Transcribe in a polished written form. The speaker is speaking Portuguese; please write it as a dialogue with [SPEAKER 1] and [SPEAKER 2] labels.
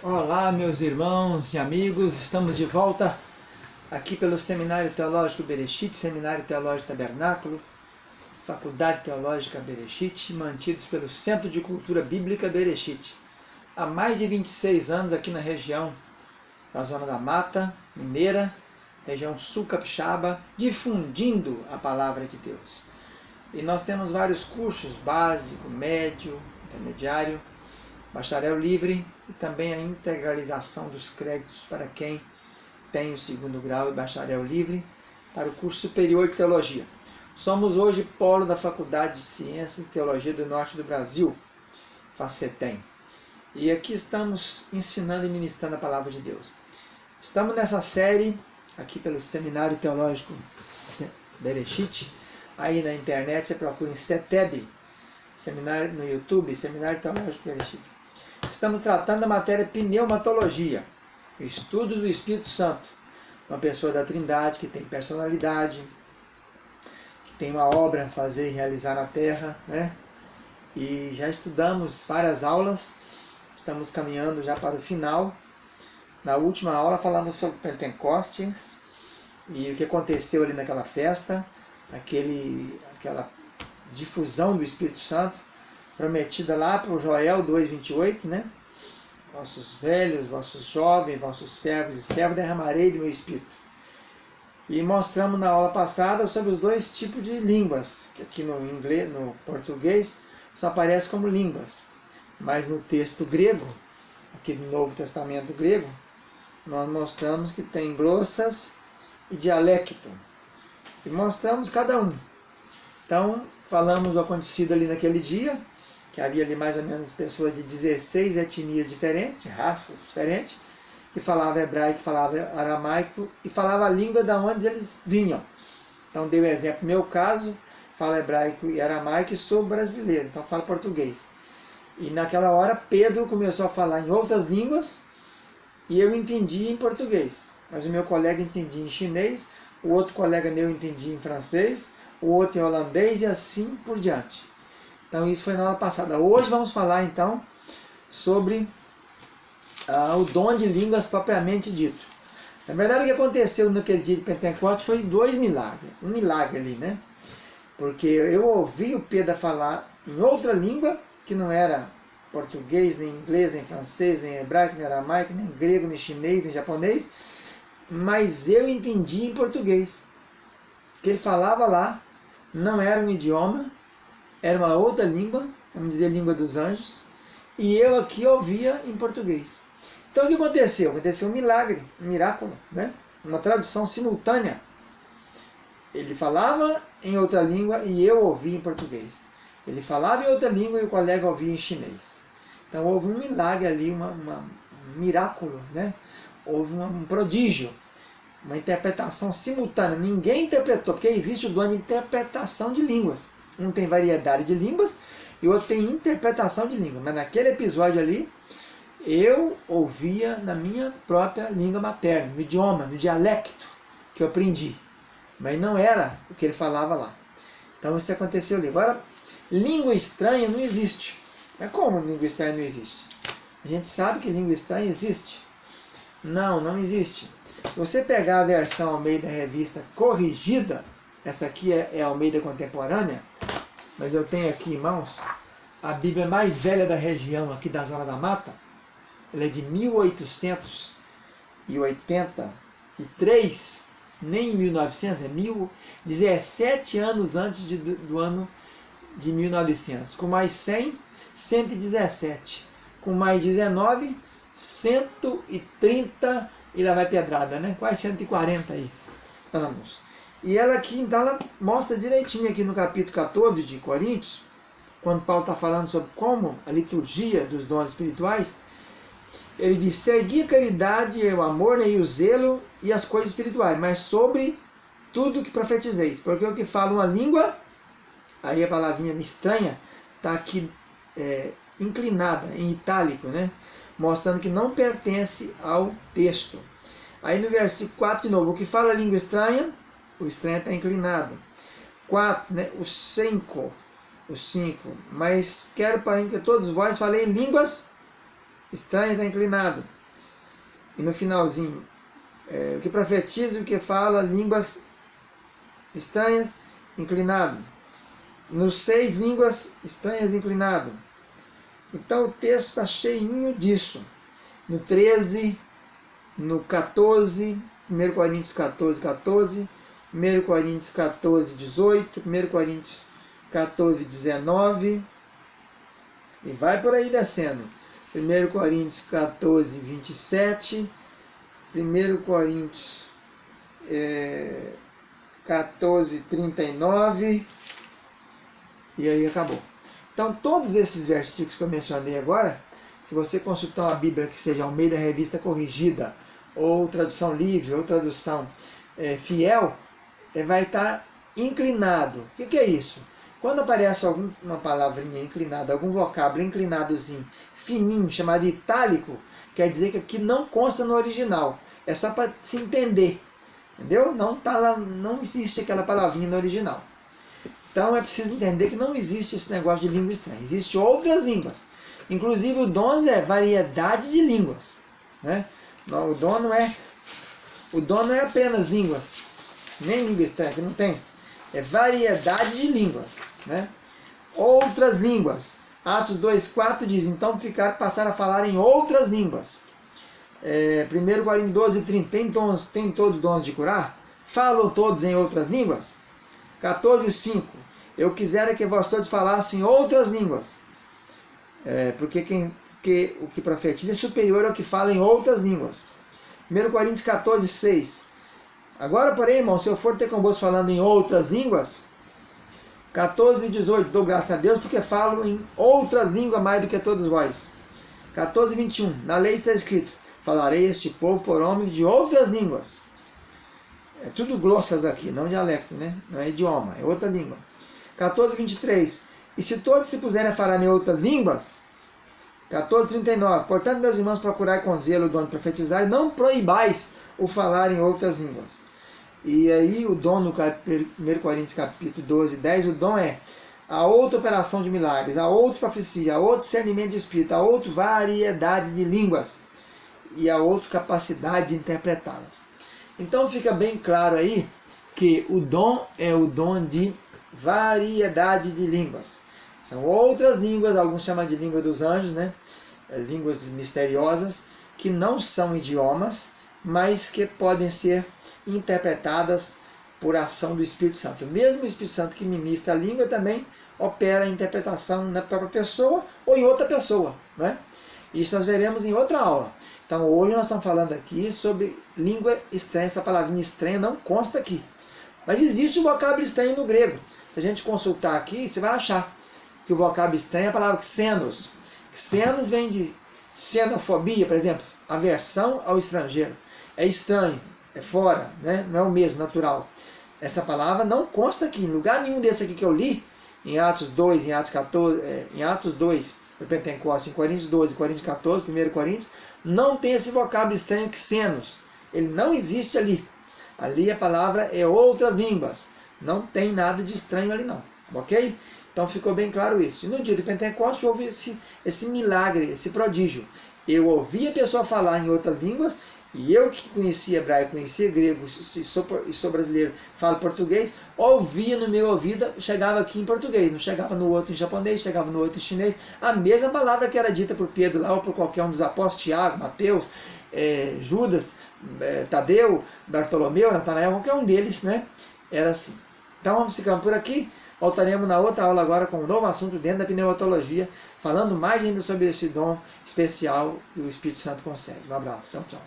[SPEAKER 1] Olá, meus irmãos e amigos, estamos de volta aqui pelo Seminário Teológico Bereshit, Seminário Teológico Tabernáculo, Faculdade Teológica Bereshit, mantidos pelo Centro de Cultura Bíblica Bereshit. Há mais de 26 anos aqui na região da Zona da Mata, Mineira, região sul capixaba, difundindo a Palavra de Deus. E nós temos vários cursos, básico, médio, intermediário, bacharel livre e também a integralização dos créditos para quem tem o segundo grau e bacharel livre para o curso superior de teologia. Somos hoje polo da Faculdade de Ciência e Teologia do Norte do Brasil, FACETEM. E aqui estamos ensinando e ministrando a Palavra de Deus. Estamos nessa série aqui pelo Seminário Teológico Bereshit. Aí na internet você procura em CETEB, seminário no YouTube, Seminário Teológico Bereshit. Estamos tratando da matéria pneumatologia, o estudo do Espírito Santo, uma pessoa da Trindade que tem personalidade, que tem uma obra a fazer e realizar na Terra, né? E já estudamos várias aulas, estamos caminhando já para o final. Na última aula falamos sobre Pentecostes e o que aconteceu ali naquela festa, aquela difusão do Espírito Santo, prometida lá para o Joel 2,28, né? Vossos velhos, vossos jovens, vossos servos e servas derramarei do meu Espírito. E mostramos na aula passada sobre os dois tipos de línguas, que aqui no inglês, no português, só aparece como línguas. Mas no texto grego, aqui do Novo Testamento grego, nós mostramos que tem glossas e dialecto. E mostramos cada um. Então, falamos do acontecido ali naquele dia, que havia ali mais ou menos pessoas de 16 etnias diferentes, raças diferentes, que falavam hebraico, que falavam aramaico e falavam a língua de onde eles vinham. Então, dei o exemplo, no meu caso, falo hebraico e aramaico e sou brasileiro, então falo português. E naquela hora, Pedro começou a falar em outras línguas e eu entendi em português, mas o meu colega entendia em chinês, o outro colega meu entendia em francês, o outro em holandês e assim por diante. Então isso foi na aula passada. Hoje vamos falar então sobre o dom de línguas propriamente dito. Na verdade o que aconteceu naquele dia de Pentecostes foi dois milagres. Um milagre ali, né? Porque eu ouvi o Pedro falar em outra língua, que não era português, nem inglês, nem francês, nem hebraico, nem aramaico, nem grego, nem chinês, nem japonês, mas eu entendi em português. O que ele falava lá não era um idioma, era uma outra língua, vamos dizer língua dos anjos, e eu aqui ouvia em português. Então o que aconteceu? Aconteceu um milagre, um miraculo, né? Uma tradução simultânea. Ele falava em outra língua e eu ouvia em português. Ele falava em outra língua e o colega ouvia em chinês. Então houve um milagre ali, um miraculo, né? Houve um prodígio, uma interpretação simultânea. Ninguém interpretou, porque existe o dom de interpretação de línguas. Um tem variedade de línguas e o outro tem interpretação de língua. Mas naquele episódio ali, eu ouvia na minha própria língua materna, no idioma, no dialecto que eu aprendi. Mas não era o que ele falava lá. Então isso aconteceu ali. Agora, língua estranha não existe. Mas como língua estranha não existe? A gente sabe que língua estranha existe. Não existe. Se você pegar a versão Almeida Revista corrigida, essa aqui é a Almeida Contemporânea, mas eu tenho aqui em mãos a Bíblia mais velha da região aqui da Zona da Mata. Ela é de 1883, nem 1900, é 17 anos antes do ano de 1900. Com mais 100, 117. Com mais 19, 130, e lá vai pedrada, né? Quase 140 aí. Vamos. E ela aqui, então, ela mostra direitinho aqui no capítulo 14 de Coríntios, quando Paulo está falando sobre como a liturgia dos dons espirituais, ele diz, segui a caridade, o amor, né, e o zelo e as coisas espirituais, mas sobre tudo que profetizeis. Porque o que fala uma língua, aí a palavrinha estranha, está aqui inclinada, em itálico, né? Mostrando que não pertence ao texto. Aí no versículo 4 de novo, o que fala língua estranha, o estranho está inclinado. 4, né? O 5, mas quero para que todos vós falem línguas estranha está inclinado. E no finalzinho, o que profetiza e o que fala línguas estranhas, inclinado. Nos 6, línguas estranhas, inclinado. Então o texto está cheinho disso. No 13, no 14, 1 Coríntios 14, 14, 1 Coríntios 14, 18, 1 Coríntios 14, 19, e vai por aí descendo. 1 Coríntios 14, 27, 1 Coríntios 14, 39, e aí acabou. Então todos esses versículos que eu mencionei agora, se você consultar uma Bíblia que seja Almeida Revista Corrigida, ou tradução livre, ou tradução fiel, vai estar inclinado. O que é isso? Quando aparece alguma palavrinha inclinada, algum vocábulo inclinadozinho, fininho, chamado itálico, quer dizer que aqui não consta no original. É só para se entender. Entendeu? Não, tá lá, não existe aquela palavrinha no original. Então é preciso entender que não existe esse negócio de língua estranha. Existem outras línguas. Inclusive o dom é variedade de línguas. Né? O dom não é apenas línguas. Nem língua estranha, que não tem. É variedade de línguas. Né? Outras línguas. Atos 2,4 diz, então passaram a falar em outras línguas. 1 Coríntios 12, 30, tem todos dons de curar? Falam todos em outras línguas? 14, 5, eu quisera que vós todos falassem outras línguas. Porque o que profetiza é superior ao que fala em outras línguas. 1 Coríntios 14, 6, agora, porém, irmão, se eu for ter convosco falando em outras línguas, 14 e 18, dou graças a Deus porque falo em outras línguas mais do que todos vós. 14 e 21, na lei está escrito, falarei este povo por homens de outras línguas. É tudo glossas aqui, não dialecto, né? Não é idioma, é outra língua. 14 e 23, e se todos se puserem a falar em outras línguas, 14 e 39, portanto, meus irmãos, procurai com zelo o dom de profetizar e não proibais o falar em outras línguas. E aí o dom no 1 Coríntios capítulo 12, 10, o dom é a outra operação de milagres, a outra profecia, a outro discernimento de espírito, a outra variedade de línguas e a outra capacidade de interpretá-las. Então fica bem claro aí que o dom é o dom de variedade de línguas. São outras línguas, alguns chamam de língua dos anjos, né? Línguas misteriosas, que não são idiomas, mas que podem ser interpretadas por ação do Espírito Santo. Mesmo o Espírito Santo que ministra a língua também opera a interpretação na própria pessoa ou em outra pessoa. Né? Isso nós veremos em outra aula. Então hoje nós estamos falando aqui sobre língua estranha. Essa palavrinha estranha não consta aqui. Mas existe o vocábulo estranho no grego. Se a gente consultar aqui, você vai achar que o vocábulo estranho é a palavra xenos. Xenos vem de xenofobia, por exemplo, aversão ao estrangeiro. É estranho, é fora, né? Não é o mesmo, natural. Essa palavra não consta aqui, em lugar nenhum desse aqui que eu li, em Atos 2, em Atos 14, em Atos 2, no Pentecostes, em Coríntios 12, Coríntios 14, 1 Coríntios, não tem esse vocábulo estranho xenos. Ele não existe ali. Ali a palavra é outras línguas. Não tem nada de estranho ali não, ok? Então ficou bem claro isso. E no dia do Pentecostes houve esse milagre, esse prodígio. Eu ouvi a pessoa falar em outras línguas, e eu que conhecia hebraico, conhecia grego, e sou brasileiro, falo português, ouvia no meu ouvido, chegava aqui em português, não chegava no outro em japonês, chegava no outro em chinês, a mesma palavra que era dita por Pedro lá, ou por qualquer um dos apóstolos, Tiago, Mateus, Judas, Tadeu, Bartolomeu, Natanael, qualquer um deles, né? Era assim. Então vamos ficando por aqui. Voltaremos na outra aula agora com um novo assunto dentro da pneumatologia, falando mais ainda sobre esse dom especial que o Espírito Santo concede. Um abraço, tchau, tchau.